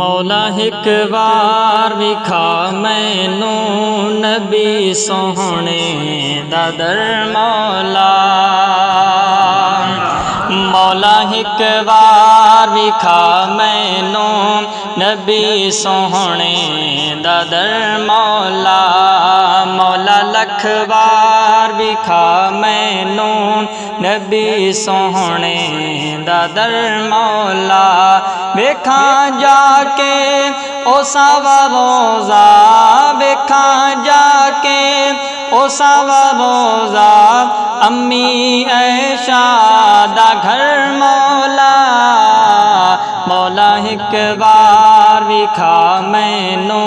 मौला एक बार विखा मैनू नबी सोहने दा दर मौला। मौला एक बार विखा मैनू नबी सोहने दा दर मौला। मौला लख बार विखा मैनू नबी सोहने दा दर मौला। वेखा जाके ओ सावा रोज़ा, वेखा जाके ओ सावा रोज़ा, अम्मी ऐशा दा घर मौला। मौला एक बार विखा मैनू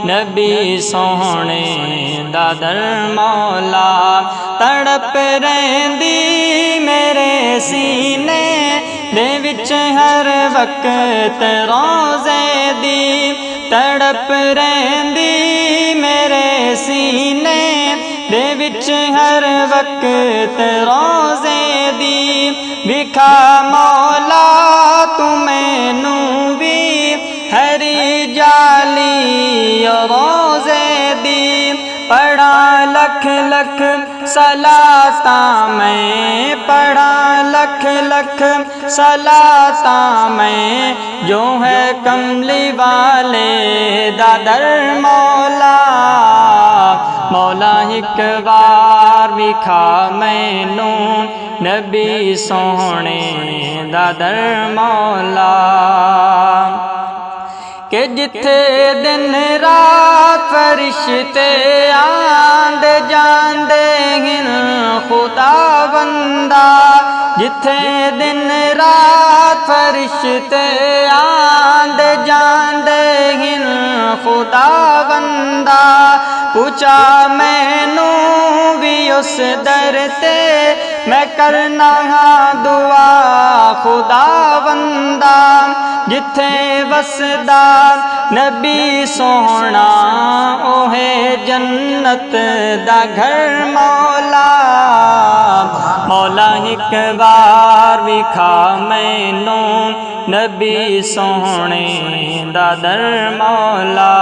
नबी सोहने दा दर मौला। तड़प रहिंदी मेरे सीने दे विच हर वक्त रोज़े दी। तड़प रहिंदी मेरे सीने दे विच हर वक्त रोज़े दी। विखा मौला तू मैनू भी हरी जाली रोज़े दी। पढ़ा लख लख सलाता मैं, पढ़ा लख लख सलाता मैं, जो है कमली वाले दादर मौला। मौला एक बार विखा मैनू नबी सोहने दादर मौला। के जिथे दिन रात फरिश्ते आंदे जांदे हिन खुदा बंदा। जिथे दिन रात फरिश्ते आंदे जांदे हिन खुदा बंदा। पूछा मैनू भी उस दर ते, मैं करना हाँ दुआ खुदा बंदा। जिथे वसदा नबी सोहना, ओहे जन्नत दा घर मौला। मौला एक बार विखा मैनू नबी सोहने दा दर मौला।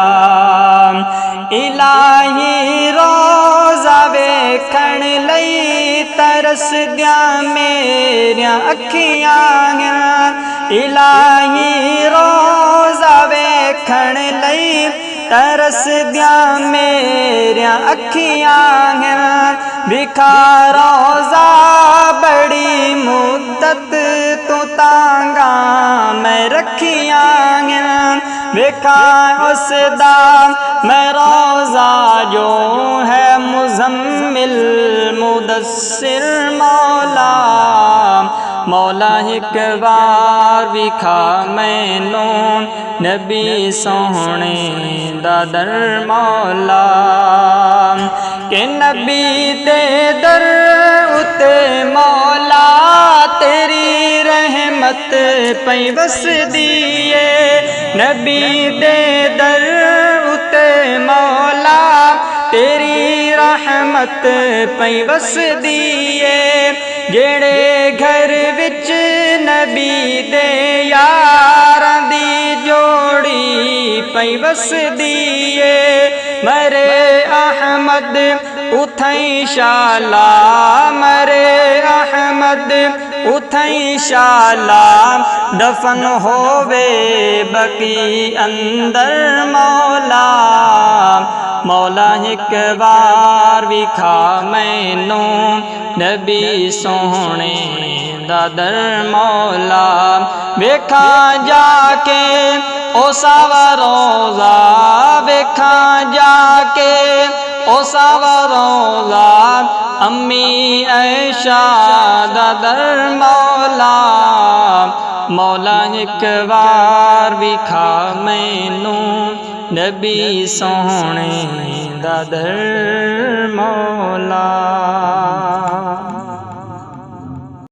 इलाही रोज़ा वेखण लई तरस दिया मेरिया अखियां हैं। इलाही रोज़ा वेखण लई तरस दिया मेरिया अखियां हैं। विखा रोज़ा बड़ी मुद्दत तू तांगा मैं रखियां हैं। विखा उसदा मैं रोज़ा जो है मुज़म्मिल मुदस्सिर मौला। मौला एक बार विखा मैनू नबी सोहने दा दर मौला। के नबी दे दर उते मौला, तेरी रहमत पई वसदी है। नबी दे दर उते मौला, तेरी रहमत पई वसदी है। जेड़े घर विच नबी दे यारां दी जोड़ी पई वसदी है। मरे अहमद उथई शाला, मरे अहमद उथई शाला, दफन होवे बकी अंदर मौला। मौला एक बार विखा मैनू नबी सोहने दा दर मौला। वेखा जाके ओ सावा रोज़ा, वेखा जाके ओ सावा रोज़ा, अम्मी ऐशा दा दर मौला। मौला एक बार विखा मैनू नबी सोहने दा दर मौला।